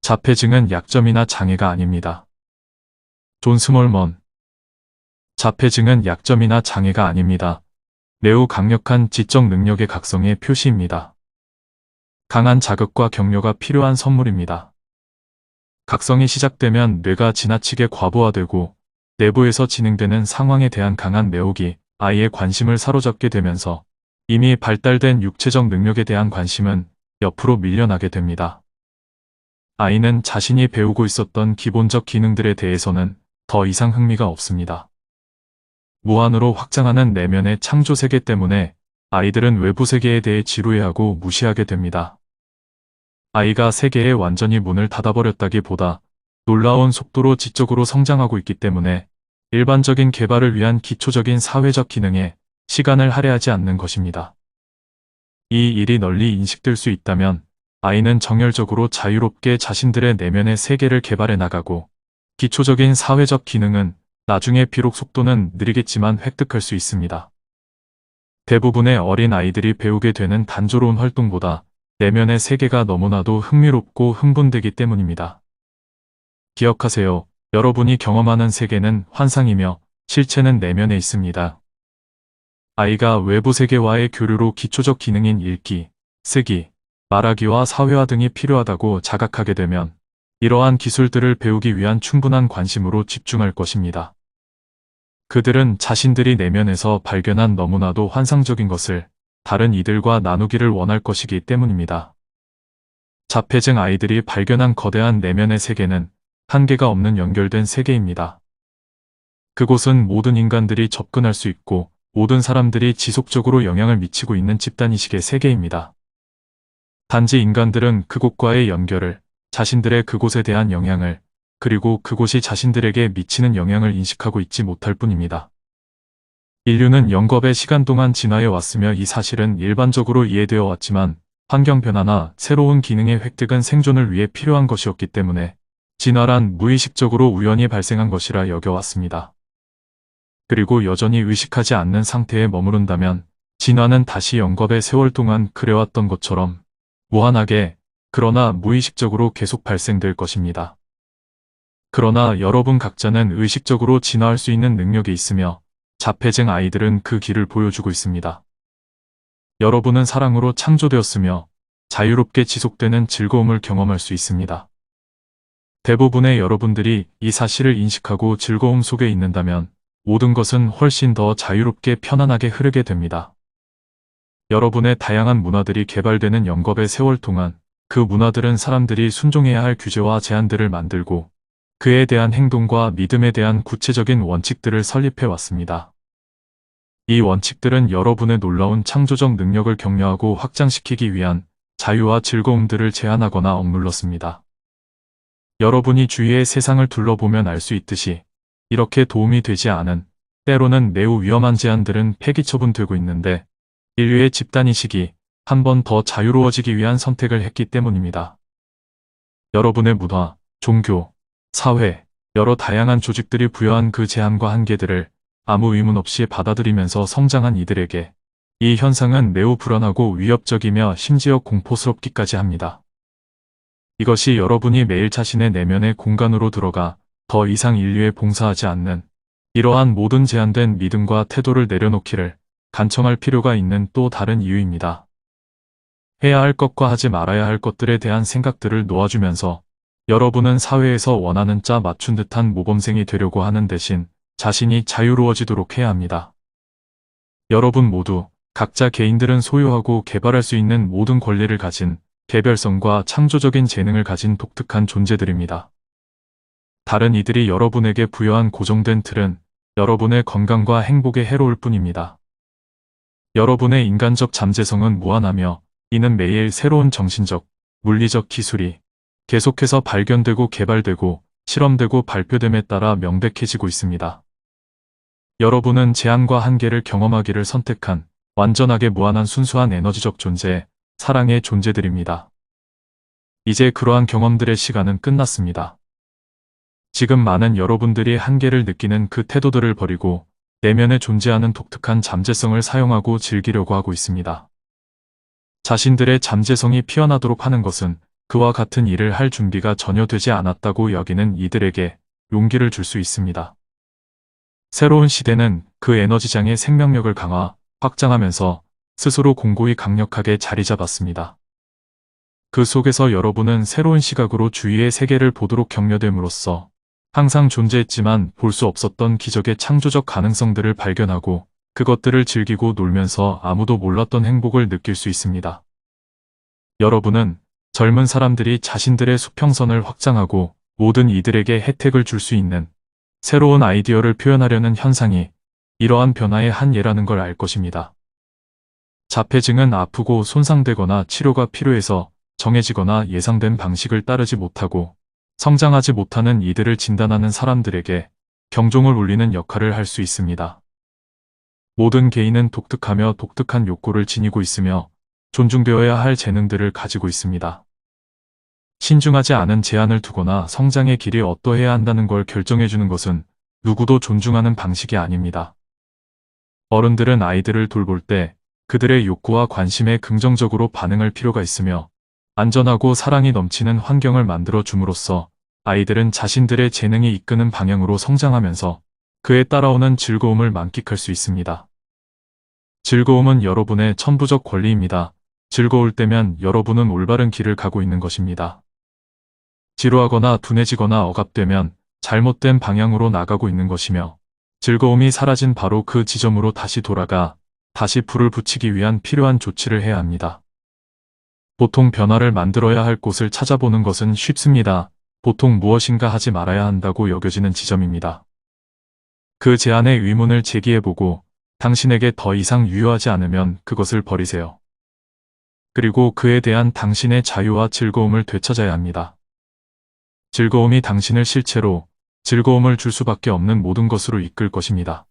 자폐증은 약점이나 장애가 아닙니다. 존 스몰먼. 자폐증은 약점이나 장애가 아닙니다. 매우 강력한 지적 능력의 각성의 표시입니다. 강한 자극과 격려가 필요한 선물입니다. 각성이 시작되면 뇌가 지나치게 과부하되고 내부에서 진행되는 상황에 대한 강한 매혹이 아이의 관심을 사로잡게 되면서 이미 발달된 육체적 능력에 대한 관심은 옆으로 밀려나게 됩니다. 아이는 자신이 배우고 있었던 기본적 기능들에 대해서는 더 이상 흥미가 없습니다. 무한으로 확장하는 내면의 창조 세계 때문에 아이들은 외부 세계에 대해 지루해하고 무시하게 됩니다. 아이가 세계에 완전히 문을 닫아버렸다기보다 놀라운 속도로 지적으로 성장하고 있기 때문에 일반적인 개발을 위한 기초적인 사회적 기능에 시간을 할애하지 않는 것입니다. 이 일이 널리 인식될 수 있다면 아이는 정열적으로 자유롭게 자신들의 내면의 세계를 개발해 나가고 기초적인 사회적 기능은 나중에 비록 속도는 느리겠지만 획득할 수 있습니다. 대부분의 어린 아이들이 배우게 되는 단조로운 활동보다 내면의 세계가 너무나도 흥미롭고 흥분되기 때문입니다. 기억하세요. 여러분이 경험하는 세계는 환상이며 실체는 내면에 있습니다. 아이가 외부 세계와의 교류로 기초적 기능인 읽기, 쓰기, 말하기와 사회화 등이 필요하다고 자각하게 되면 이러한 기술들을 배우기 위한 충분한 관심으로 집중할 것입니다. 그들은 자신들이 내면에서 발견한 너무나도 환상적인 것을 다른 이들과 나누기를 원할 것이기 때문입니다. 자폐증 아이들이 발견한 거대한 내면의 세계는 한계가 없는 연결된 세계입니다. 그곳은 모든 인간들이 접근할 수 있고 모든 사람들이 지속적으로 영향을 미치고 있는 집단의식의 세계입니다. 단지 인간들은 그곳과의 연결을, 자신들의 그곳에 대한 영향을, 그리고 그곳이 자신들에게 미치는 영향을 인식하고 있지 못할 뿐입니다. 인류는 영겁의 시간 동안 진화해 왔으며 이 사실은 일반적으로 이해되어 왔지만 환경 변화나 새로운 기능의 획득은 생존을 위해 필요한 것이었기 때문에 진화란 무의식적으로 우연히 발생한 것이라 여겨왔습니다. 그리고 여전히 의식하지 않는 상태에 머무른다면 진화는 다시 영겁의 세월 동안 그래왔던 것처럼 무한하게, 그러나 무의식적으로 계속 발생될 것입니다. 그러나 여러분 각자는 의식적으로 진화할 수 있는 능력이 있으며 자폐증 아이들은 그 길을 보여주고 있습니다. 여러분은 사랑으로 창조되었으며 자유롭게 지속되는 즐거움을 경험할 수 있습니다. 대부분의 여러분들이 이 사실을 인식하고 즐거움 속에 있는다면 모든 것은 훨씬 더 자유롭게 편안하게 흐르게 됩니다. 여러분의 다양한 문화들이 개발되는 영겁의 세월 동안 그 문화들은 사람들이 순종해야 할 규제와 제한들을 만들고 그에 대한 행동과 믿음에 대한 구체적인 원칙들을 설립해 왔습니다. 이 원칙들은 여러분의 놀라운 창조적 능력을 격려하고 확장시키기 위한 자유와 즐거움들을 제한하거나 억눌렀습니다. 여러분이 주위의 세상을 둘러보면 알 수 있듯이 이렇게 도움이 되지 않은, 때로는 매우 위험한 제한들은 폐기 처분되고 있는데 인류의 집단의식이 한 번 더 자유로워지기 위한 선택을 했기 때문입니다. 여러분의 문화, 종교, 사회, 여러 다양한 조직들이 부여한 그 제한과 한계들을 아무 의문 없이 받아들이면서 성장한 이들에게 이 현상은 매우 불안하고 위협적이며 심지어 공포스럽기까지 합니다. 이것이 여러분이 매일 자신의 내면의 공간으로 들어가 더 이상 인류에 봉사하지 않는 이러한 모든 제한된 믿음과 태도를 내려놓기를 간청할 필요가 있는 또 다른 이유입니다. 해야 할 것과 하지 말아야 할 것들에 대한 생각들을 놓아주면서 여러분은 사회에서 원하는 짜 맞춘 듯한 모범생이 되려고 하는 대신 자신이 자유로워지도록 해야 합니다. 여러분 모두, 각자 개인들은 소유하고 개발할 수 있는 모든 권리를 가진 개별성과 창조적인 재능을 가진 독특한 존재들입니다. 다른 이들이 여러분에게 부여한 고정된 틀은 여러분의 건강과 행복에 해로울 뿐입니다. 여러분의 인간적 잠재성은 무한하며 이는 매일 새로운 정신적, 물리적 기술이 계속해서 발견되고 개발되고 실험되고 발표됨에 따라 명백해지고 있습니다. 여러분은 제한과 한계를 경험하기를 선택한 완전하게 무한한 순수한 에너지적 존재, 사랑의 존재들입니다. 이제 그러한 경험들의 시간은 끝났습니다. 지금 많은 여러분들이 한계를 느끼는 그 태도들을 버리고 내면에 존재하는 독특한 잠재성을 사용하고 즐기려고 하고 있습니다. 자신들의 잠재성이 피어나도록 하는 것은 그와 같은 일을 할 준비가 전혀 되지 않았다고 여기는 이들에게 용기를 줄 수 있습니다. 새로운 시대는 그 에너지장의 생명력을 확장하면서 스스로 공고히 강력하게 자리 잡았습니다. 그 속에서 여러분은 새로운 시각으로 주위의 세계를 보도록 격려됨으로써 항상 존재했지만 볼 수 없었던 기적의 창조적 가능성들을 발견하고 그것들을 즐기고 놀면서 아무도 몰랐던 행복을 느낄 수 있습니다. 여러분은 젊은 사람들이 자신들의 수평선을 확장하고 모든 이들에게 혜택을 줄 수 있는 새로운 아이디어를 표현하려는 현상이 이러한 변화의 한 예라는 걸 알 것입니다. 자폐증은 아프고 손상되거나 치료가 필요해서 정해지거나 예상된 방식을 따르지 못하고 성장하지 못하는 이들을 진단하는 사람들에게 경종을 울리는 역할을 할 수 있습니다. 모든 개인은 독특하며 독특한 욕구를 지니고 있으며 존중되어야 할 재능들을 가지고 있습니다. 신중하지 않은 제한을 두거나 성장의 길이 어떠해야 한다는 걸 결정해주는 것은 누구도 존중하는 방식이 아닙니다. 어른들은 아이들을 돌볼 때 그들의 욕구와 관심에 긍정적으로 반응할 필요가 있으며 안전하고 사랑이 넘치는 환경을 만들어 줌으로써 아이들은 자신들의 재능이 이끄는 방향으로 성장하면서 그에 따라오는 즐거움을 만끽할 수 있습니다. 즐거움은 여러분의 천부적 권리입니다. 즐거울 때면 여러분은 올바른 길을 가고 있는 것입니다. 지루하거나 둔해지거나 억압되면 잘못된 방향으로 나가고 있는 것이며 즐거움이 사라진 바로 그 지점으로 다시 돌아가 다시 불을 붙이기 위한 필요한 조치를 해야 합니다. 보통 변화를 만들어야 할 곳을 찾아보는 것은 쉽습니다. 보통 무엇인가 하지 말아야 한다고 여겨지는 지점입니다. 그 제안의 의문을 제기해보고 당신에게 더 이상 유효하지 않으면 그것을 버리세요. 그리고 그에 대한 당신의 자유와 즐거움을 되찾아야 합니다. 즐거움이 당신을 실체로 즐거움을 줄 수밖에 없는 모든 것으로 이끌 것입니다.